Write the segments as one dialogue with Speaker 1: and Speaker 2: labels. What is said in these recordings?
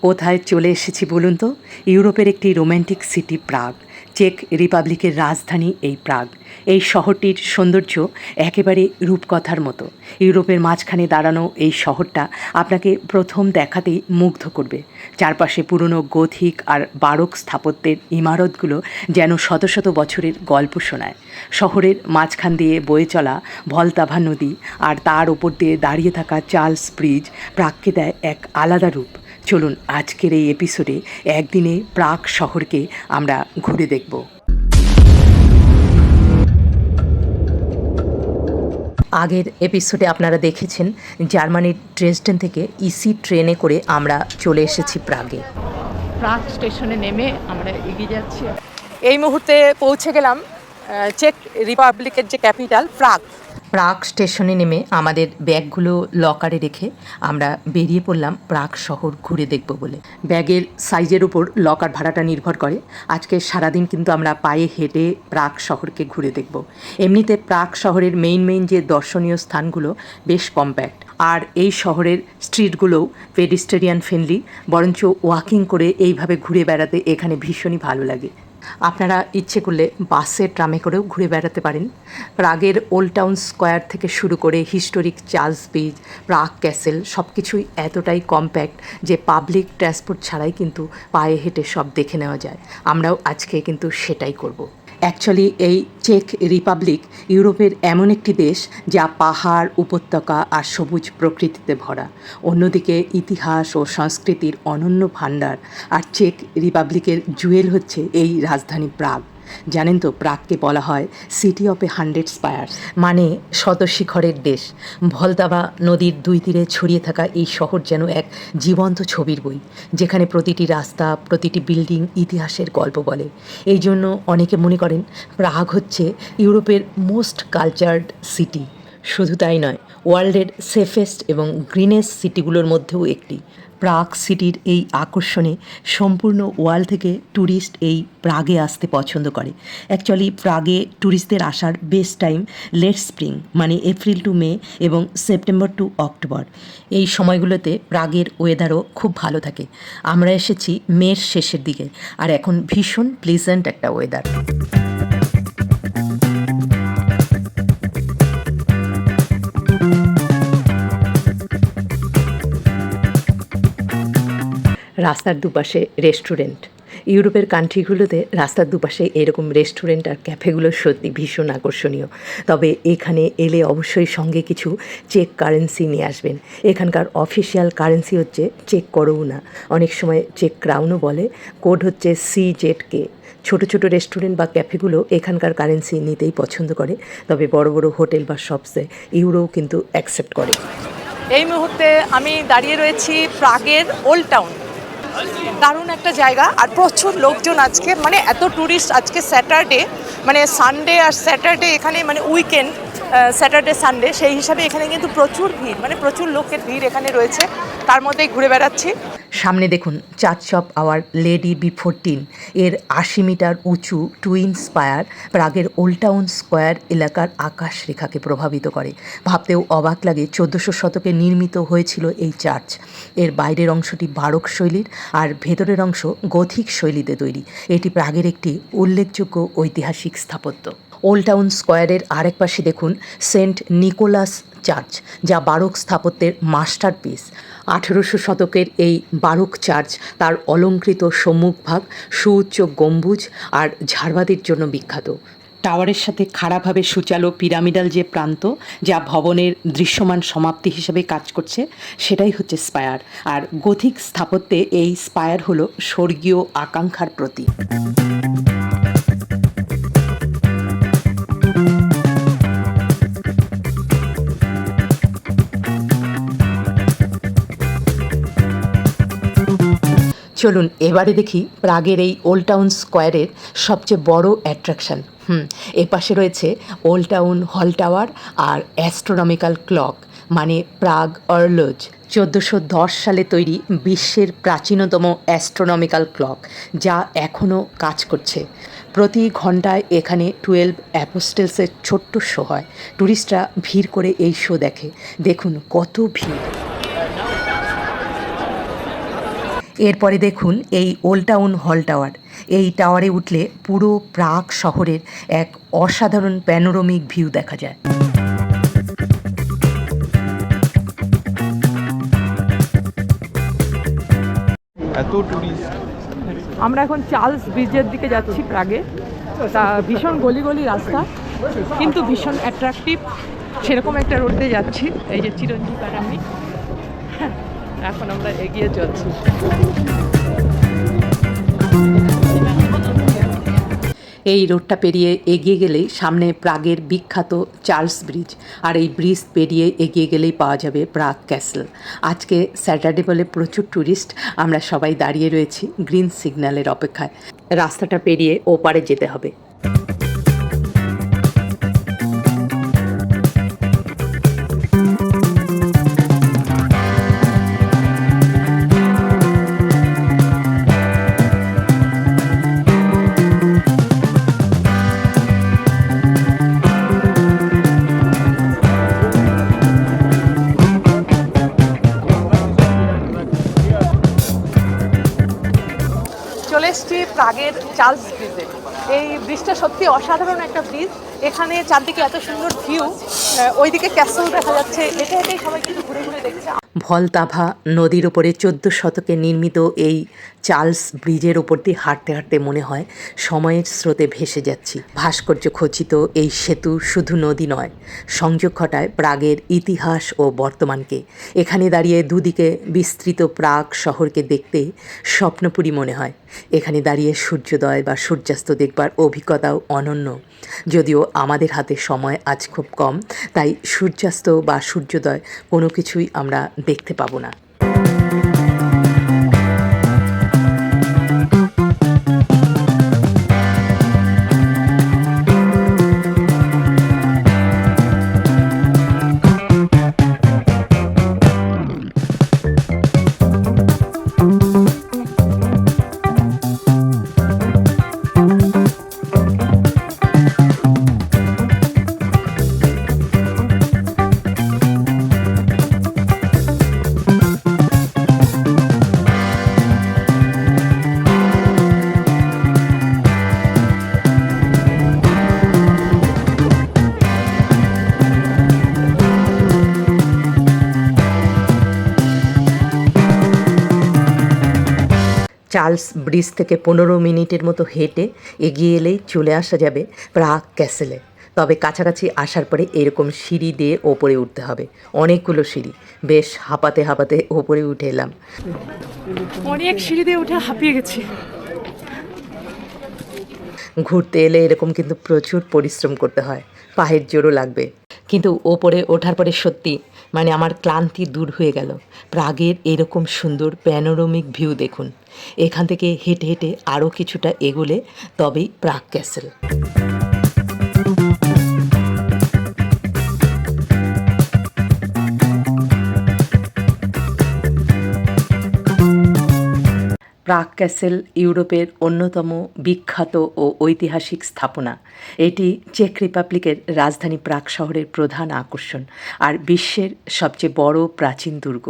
Speaker 1: কোথায় চলে এসেছি বলুন তো? ইউরোপের একটি রোম্যান্টিক সিটি প্রাগ। চেক রিপাবলিকের রাজধানী এই প্রাগ। এই শহরটির সৌন্দর্য একেবারে রূপকথার মতো। ইউরোপের মাঝখানে দাঁড়ানো এই শহরটা আপনাকে প্রথম দেখাতেই মুগ্ধ করবে। চারপাশে পুরনো গোথিক আর বারোক স্থাপত্যের ইমারতগুলো যেন শত শত বছরের গল্প শোনায়। শহরের মাঝখান দিয়ে বয়ে চলা ভলতাভা নদী আর তার ওপর দিয়ে দাঁড়িয়ে থাকা চার্লস ব্রিজ প্রাগকে দেয় এক আলাদা রূপ। চলুন আজকের এই এপিসোডে একদিনে প্রাগ শহরকে আমরা ঘুরে দেখব। আগের এপিসোডে আপনারা দেখেছেন জার্মানির ড্রেসডেন থেকে ইসি ট্রেনে করে আমরা চলে এসেছি প্রাগে।
Speaker 2: প্রাগ স্টেশনে নেমে আমরা এগিয়ে যাচ্ছি। এই মুহূর্তে পৌঁছে গেলাম চেক রিপাবলিকের যে ক্যাপিটাল প্রাগ।
Speaker 1: প্রাগ স্টেশনে নেমে আমাদের ব্যাগগুলো লকারে রেখে আমরা বেরিয়ে পড়লাম প্রাগ শহর ঘুরে দেখব বলে। ব্যাগের সাইজের উপর লকার ভাড়াটা নির্ভর করে। আজকে সারাদিন কিন্তু আমরা পায়ে হেঁটে প্রাগ শহরকে ঘুরে দেখব। এমনিতে প্রাগ শহরের মেইন যে দর্শনীয় স্থানগুলো বেশ কম্প্যাক্ট, আর এই শহরের স্ট্রিটগুলোও পেডিস্টেরিয়ান ফ্রেন্ডলি, বরঞ্চ ওয়াকিং করে এইভাবে ঘুরে বেড়াতে এখানে ভীষণই ভালো লাগে। আপনারা ইচ্ছে করলে বাসে ট্রামে করেও ঘুরে বেড়াতে পারেন। প্রাগের ওল্ড টাউন স্কোয়ার থেকে শুরু করে হিস্টোরিক চার্লস ব্রিজ, প্রাগ ক্যাসেল সব কিছুই এতটাই কম্প্যাক্ট যে পাবলিক ট্রান্সপোর্ট ছাড়াই কিন্তু পায়ে হেঁটে সব দেখে নেওয়া যায়। আমরাও আজকে কিন্তু সেটাই করব। অ্যাকচুয়ালি এই চেক রিপাবলিক ইউরোপের এমন একটি দেশ যা পাহাড়, উপত্যকা আর সবুজ প্রকৃতিতে ভরা। অন্যদিকে ইতিহাস ও সংস্কৃতির অনন্য ভাণ্ডার। আর চেক রিপাবলিকের জুয়েল হচ্ছে এই রাজধানী প্রাগ। জানেন তো, প্রাগকে বলা হয় সিটি অফ 100 স্পায়ার্স, মানে শত শিখরের দেশ। ভলতাভা নদীর দুই তীরে ছড়িয়ে থাকা এই শহর যেন এক জীবন্ত ছবির বই, যেখানে প্রতিটি রাস্তা, প্রতিটি বিল্ডিং ইতিহাসের গল্প বলে। এই জন্য অনেকে মনে করেন প্রাগ হচ্ছে ইউরোপের মোস্ট কালচার্ড সিটি। শুধু তাই নয়, ওয়ার্ল্ডের সেফেস্ট এবং গ্রিনেস্ট সিটিগুলোর মধ্যেও একটি। প্রাগ সিটির এই আকর্ষণে সম্পূর্ণ ওয়ার্ল্ড থেকে ট্যুরিস্ট এই প্রাগে আসতে পছন্দ করে। অ্যাকচুয়ালি প্রাগে ট্যুরিস্টদের আসার বেস্ট টাইম লেট স্প্রিং, মানে এপ্রিল টু মে এবং সেপ্টেম্বর টু অক্টোবর। এই সময়গুলোতে প্রাগের ওয়েদারও খুব ভালো থাকে। আমরা এসেছি মের শেষের দিকে, আর এখন ভীষণ প্লেজেন্ট একটা ওয়েদার। রাস্তার দুপাশে রেস্টুরেন্ট। ইউরোপের কান্ট্রিগুলোতে রাস্তার দুপাশে এরকম রেস্টুরেন্ট আর ক্যাফেগুলো সত্যি ভীষণ আকর্ষণীয়। তবে এখানে এলে অবশ্যই সঙ্গে কিছু চেক কারেন্সি নিয়ে আসবেন। এখানকার অফিসিয়াল কারেন্সি হচ্ছে চেক করোনা, অনেক সময় চেক ক্রাউনও বলে। কোড হচ্ছে CZK। ছোটো ছোটো রেস্টুরেন্ট বা ক্যাফেগুলো এখানকার কারেন্সি নিতেই পছন্দ করে, তবে বড় বড় হোটেল বা শপসে ইউরোও কিন্তু অ্যাকসেপ্ট করে।
Speaker 2: এই মুহূর্তে আমি দাঁড়িয়ে রয়েছি প্রাগের ওল্ড টাউন। দারুণ একটা জায়গা, আর প্রচুর লোকজন আজকে, মানে এত ট্যুরিস্ট। আজকে স্যাটারডে, মানে সানডে আর স্যাটারডে এখানে, মানে উইকেন্ড, স্যাটারডে সানডে, সেই হিসাবে এখানে কিন্তু প্রচুর ভিড়, মানে প্রচুর লোকের ভিড় এখানে রয়েছে। তার মধ্যেই ঘুরে বেড়াচ্ছি।
Speaker 1: সামনে দেখুন church of our lady B14, এর 80 মিটার উঁচু টুইন স্পায়ার প্রাগের ওল্ড টাউন স্কোয়ার এলাকার আকাশ রেখাকে প্রভাবিত করে। ভাবতেও অবাক লাগে 1400 শতকে নির্মিত হয়েছিল এই চার্চ। এর বাইরের অংশটি বারোক শৈলীর আর ভেতরের অংশ গথিক শৈলীতে তৈরি। এটি প্রাগের একটি উল্লেখযোগ্য ঐতিহাসিক স্থাপত্য। ওল্ড টাউন স্কোয়ারের আরেক পাশে দেখুন সেন্ট নিকোলাস চার্চ, যা বারোক স্থাপত্যের মাস্টারপিস। 1800 শতকের এই বারোক চার্চ তার অলঙ্কৃত সম্মুখভাগ, সুউচ্চ গম্বুজ আর ঝাড়বাতির জন্য বিখ্যাত। টাওয়ারের সাথে খাড়াভাবে সূচালো পিরামিডাল যে প্রান্ত, যা ভবনের দৃশ্যমান সমাপ্তি হিসেবে কাজ করছে, সেটাই হচ্ছে স্পায়ার। আর গথিক স্থাপত্যে এই স্পায়ার হলো স্বর্গীয় আকাঙ্ক্ষার প্রতীক। চলুন এবারে দেখি প্রাগের এই ওল্ড টাউন স্কোয়ারের সবচেয়ে বড় অ্যাট্রাকশান। এপাশে রয়েছে ওল্ড টাউন হল টাওয়ার আর অ্যাস্ট্রোনমিক্যাল ক্লক, মানে প্রাগ অর্লোজ। 1410 সালে তৈরি বিশ্বের প্রাচীনতম অ্যাস্ট্রোনমিক্যাল ক্লক, যা এখনও কাজ করছে। প্রতি ঘন্টায় এখানে 12 অ্যাপোস্টেলসের ছোট্ট শো হয়। ট্যুরিস্টরা ভিড় করে এই শো দেখে। দেখুন কত ভিড়। এরপরে দেখুন এই ওল্ড টাউন হল টাওয়ার। এই টাওয়ারে উঠলে পুরো প্রাগ শহরের এক অসাধারণ প্যানোরামিক ভিউ দেখা যায়।
Speaker 3: এত টুরিস্ট।
Speaker 2: আমরা এখন চার্লস ব্রিজের দিকে যাচ্ছি প্রাগে। তা ভীষণ গলি গলি রাস্তা, কিন্তু ভীষণ অ্যাট্রাকটিভ। সেরকম একটা রোড দিয়ে যাচ্ছি, এই যে চিরঞ্জীব আর আমি। এখন আমরা এগিয়ে যাচ্ছি।
Speaker 1: এই রোডটা পেরিয়ে এগিয়ে গেলেই সামনে প্রাগের বিখ্যাত চার্লস ব্রিজ, আর এই ব্রিজ পেরিয়ে এগিয়ে গেলেই পাওয়া যাবে প্রাগ ক্যাসেল। আজকে স্যাটারডে বলে প্রচুর ট্যুরিস্ট। আমরা সবাই দাঁড়িয়ে রয়েছি গ্রিন সিগন্যালের অপেক্ষায়। রাস্তাটা পেরিয়ে ওপারে যেতে হবে।
Speaker 2: চলে এসেছি প্রাগের চার্লস ব্রিজে। এই ব্রিজটা সত্যি অসাধারণ একটা ব্রিজ। এখানে চারদিকে এত সুন্দর ভিউ, ওইদিকে ক্যাসেল দেখা যাচ্ছে। এটা এটাই সবাই কিন্তু ঘুরে ঘুরে দেখছে।
Speaker 1: ভলতাভা নদীর ওপরে 14 শতকে নির্মিত এই চার্লস ব্রিজের ওপর দিয়ে হাঁটতে হাঁটতে মনে হয় সময়ের স্রোতে ভেসে যাচ্ছি। ভাস্কর্য খচিত এই সেতু শুধু নদী নয়, সংযোগ ঘটায় প্রাগের ইতিহাস ও বর্তমানকে। এখানে দাঁড়িয়ে দুদিকে বিস্তৃত প্রাগ শহরকে দেখতে স্বপ্নপুরী মনে হয়। এখানে দাঁড়িয়ে সূর্যোদয় বা সূর্যাস্ত দেখবার অভিজ্ঞতাও অনন্য। যদিও আমাদের হাতে সময় আজ খুব কম, তাই সূর্যাস্ত বা সূর্যোদয় কোনো কিছুই আমরা দেখতে পাবো না। চার্লস ব্রিজ থেকে 15 মিনিটের মতো হেঁটে এগিয়ে এলেই চলে আসা যাবে প্রাগ ক্যাসেলে। তবে কাছাকাছি আসার পরে এরকম সিঁড়ি দিয়ে ওপরে উঠতে হবে, অনেকগুলো সিঁড়ি। বেশ হাঁপাতে হাঁপাতে ওপরে উঠে এলাম।
Speaker 2: অনেক সিঁড়ি দিয়ে উঠে হাঁপিয়ে গেছি।
Speaker 1: ঘুরতে এলে এরকম কিন্তু প্রচুর পরিশ্রম করতে হয়, পায়ের জোরও লাগবে। কিন্তু ওপরে ওঠার পরে সত্যি আমার ক্লান্তি দূর হয়ে গেল। প্রাগের এরকম সুন্দর প্যানোরামিক ভিউ দেখুন। এখান থেকে হেঁটে হেঁটে আরও কিছুটা এগোলে তবেই প্রাগ ক্যাসেল। প্রাগ ক্যাসেল ইউরোপের অন্যতম বিখ্যাত ও ঐতিহাসিক স্থাপনা। এটি চেক রিপাবলিকের রাজধানী প্রাগ শহরের প্রধান আকর্ষণ আর বিশ্বের সবচেয়ে বড় প্রাচীন দুর্গ।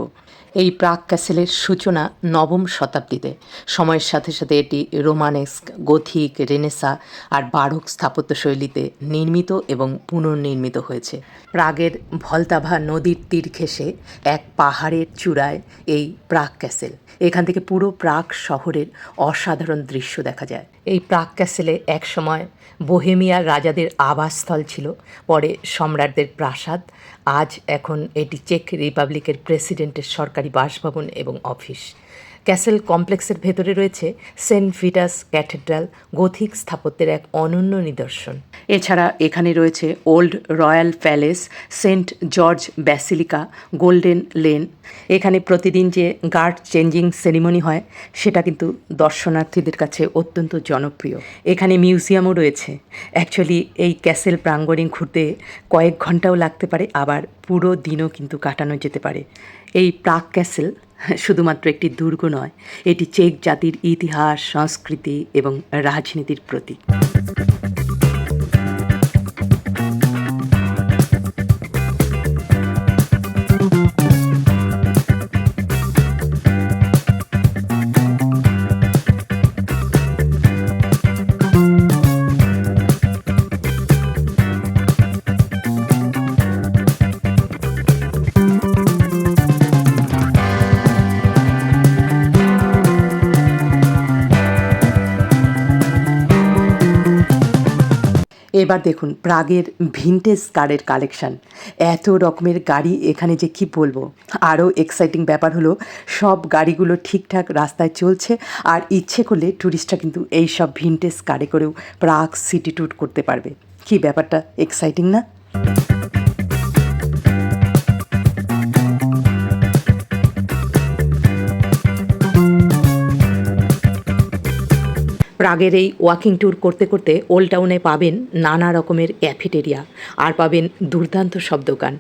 Speaker 1: এই প্রাগ ক্যাসেলের সূচনা 9ম শতাব্দীতে। সময়ের সাথে সাথে এটি রোমানেস্ক, গোথিক, রেনেসা আর বারোক স্থাপত্যশৈলীতে নির্মিত এবং পুনর্নির্মিত হয়েছে। প্রাগের ভলতাভা নদীর তীর ঘেঁষে এক পাহাড়ের চূড়ায় এই প্রাগ ক্যাসেল। এখান থেকে পুরো প্রাগ শহরের অসাধারণ দৃশ্য দেখা যায়। এই প্রাগ ক্যাসেলে একসময় বোহেমিয়ার রাজাদের আবাসস্থল ছিল, পরে সম্রাটদের প্রাসাদ। আজ এখন এটি চেক রিপাবলিকের প্রেসিডেন্টের সরকারি বাসভবন এবং অফিস। ক্যাসেল কমপ্লেক্সের ভেতরে রয়েছে সেন্ট ভিটাস ক্যাথেড্রাল, গোথিক স্থাপত্যের এক অনন্য নিদর্শন। এছাড়া এখানে রয়েছে Old Royal Palace, Saint George Basilica, Golden Lane. এখানে প্রতিদিন যে গার্ড চেঞ্জিং সেরিমনি হয় সেটা কিন্তু দর্শনার্থীদের কাছে অত্যন্ত জনপ্রিয়। এখানে মিউজিয়ামও রয়েছে। অ্যাকচুয়ালি এই ক্যাসেল প্রাঙ্গণে ঘুরতে কয়েক ঘন্টাও লাগতে পারে, আবার পুরো দিনও কিন্তু কাটানো যেতে পারে। এই প্রাগ ক্যাসেল শুধুমাত্র একটি দুর্গ নয়, এটি চেক জাতির ইতিহাস, সংস্কৃতি এবং রাজনীতির প্রতীক। এবার দেখুন প্রাগের ভিনটেজ কারের কালেকশান। এত রকমের গাড়ি এখানে যে কি বলবো। আরও এক্সাইটিং ব্যাপার হলো সব গাড়িগুলো ঠিকঠাক রাস্তায় চলছে, আর ইচ্ছে করলে ট্যুরিস্টরা কিন্তু এই সব ভিনটেজ কারে করেও প্রাগ সিটি ট্যুর করতে পারবে। কি ব্যাপারটা এক্সাইটিং না? প্রাগের এই ওয়াকিং ট্যুর করতে করতে ওল্ড টাউনে পাবেন নানা রকমের ক্যাফেটেরিয়া, আর পাবেন দুর্দান্ত সব দোকান।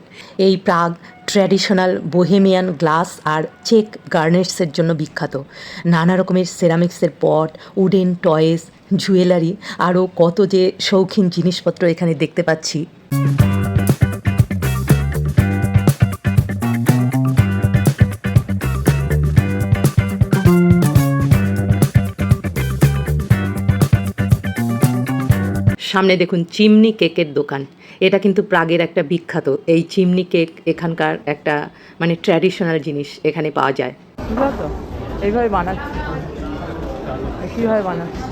Speaker 1: এই প্রাগ ট্র্যাডিশনাল বোহেমিয়ান গ্লাস আর চেক গার্নেটসের জন্য বিখ্যাত। নানা রকমের সেরামিক্সের পট, উডেন টয়েস, জুয়েলারি, আরও কত যে শৌখিন জিনিসপত্র এখানে দেখতে পাচ্ছি। সামনে দেখুন চিমনি কেকের দোকান। এটা কিন্তু প্রাগের একটা বিখ্যাত এই চিমনি কেক, এখানকার একটা মানে ট্র্যাডিশনাল জিনিস এখানে পাওয়া যায়।
Speaker 2: তো এইভাবে বানাচ্ছি, কীভাবে বানাচ্ছি।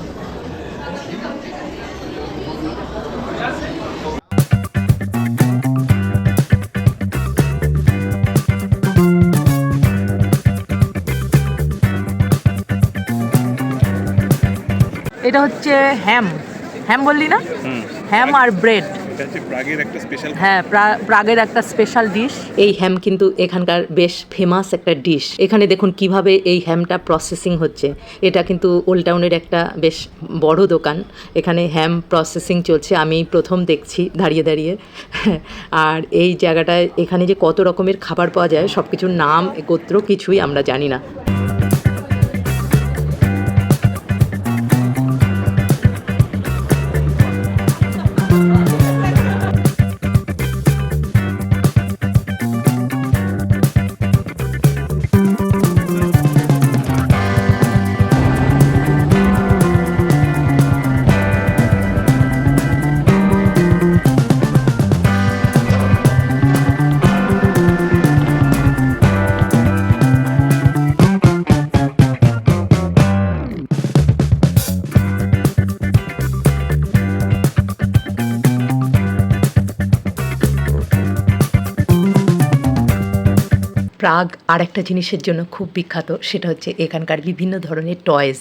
Speaker 2: এটা হচ্ছে হ্যাম বললি না? হ্যাম আর ব্রেড। হ্যাঁ, প্রাগের একটা স্পেশাল ডিশ।
Speaker 1: এই হ্যাম কিন্তু এখানকার বেশ ফেমাস একটা ডিশ। এখানে দেখুন কিভাবে এই হ্যামটা প্রসেসিং হচ্ছে। এটা কিন্তু ওল্ড টাউনের একটা বেশ বড় দোকান, এখানে হ্যাম প্রসেসিং চলছে। আমি প্রথম দেখছি দাঁড়িয়ে দাঁড়িয়ে। আর এই জায়গাটায় এখানে যে কত রকমের খাবার পাওয়া যায় সব কিছুর নাম গোত্র কিছুই আমরা জানি না। প্রাগ আর একটা জিনিসের জন্য খুব বিখ্যাত, সেটা হচ্ছে এখানকার বিভিন্ন ধরনের টয়েস।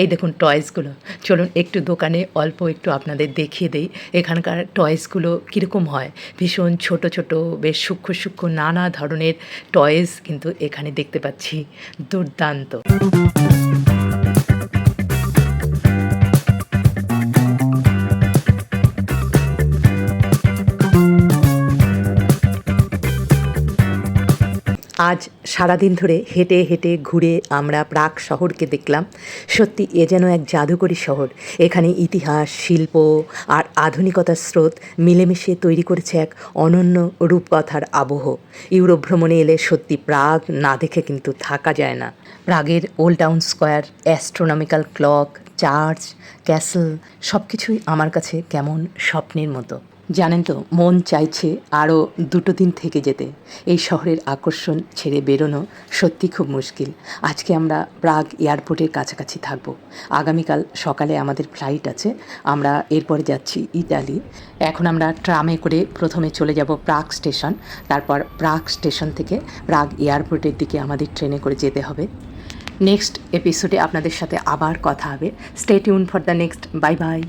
Speaker 1: এই দেখুন টয়েসগুলো। চলুন একটু দোকানে অল্প একটু আপনাদের দেখিয়ে দেই এখানকার টয়েসগুলো কীরকম হয়। ভীষণ ছোট ছোট বেশ সূক্ষ্ম সূক্ষ্ম নানা ধরনের টয়েস কিন্তু এখানে দেখতে পাচ্ছি। দুর্দান্ত। আজ সারাদিন ধরে হেঁটে হেঁটে ঘুরে আমরা প্রাগ শহরকে দেখলাম। সত্যি এ যেন এক জাদুকরী শহর। এখানে ইতিহাস, শিল্প আর আধুনিকতার স্রোত মিলেমিশে তৈরি করেছে এক অনন্য রূপকথার আবহ। ইউরোপ ভ্রমণে এলে সত্যি প্রাগ না দেখে কিন্তু থাকা যায় না। প্রাগের old town square, astronomical clock, church, castle সব কিছুই আমার কাছে কেমন স্বপ্নের মতো। জানেন তো, মন চাইছে আরও 2 দিন থেকে যেতে। এই শহরের আকর্ষণ ছেড়ে বেরোনো সত্যি খুব মুশকিল। আজকে আমরা প্রাগ এয়ারপোর্টের কাছাকাছি থাকব। আগামীকাল সকালে আমাদের ফ্লাইট আছে, আমরা এরপরে যাচ্ছি ইতালি। এখন আমরা ট্রামে করে প্রথমে চলে যাব প্রাগ স্টেশন, তারপর প্রাগ স্টেশন থেকে প্রাগ এয়ারপোর্টের দিকে আমাদের ট্রেনে করে যেতে হবে। নেক্সট এপিসোডে আপনাদের সাথে আবার কথা হবে। Stay tune for the next. Bye bye.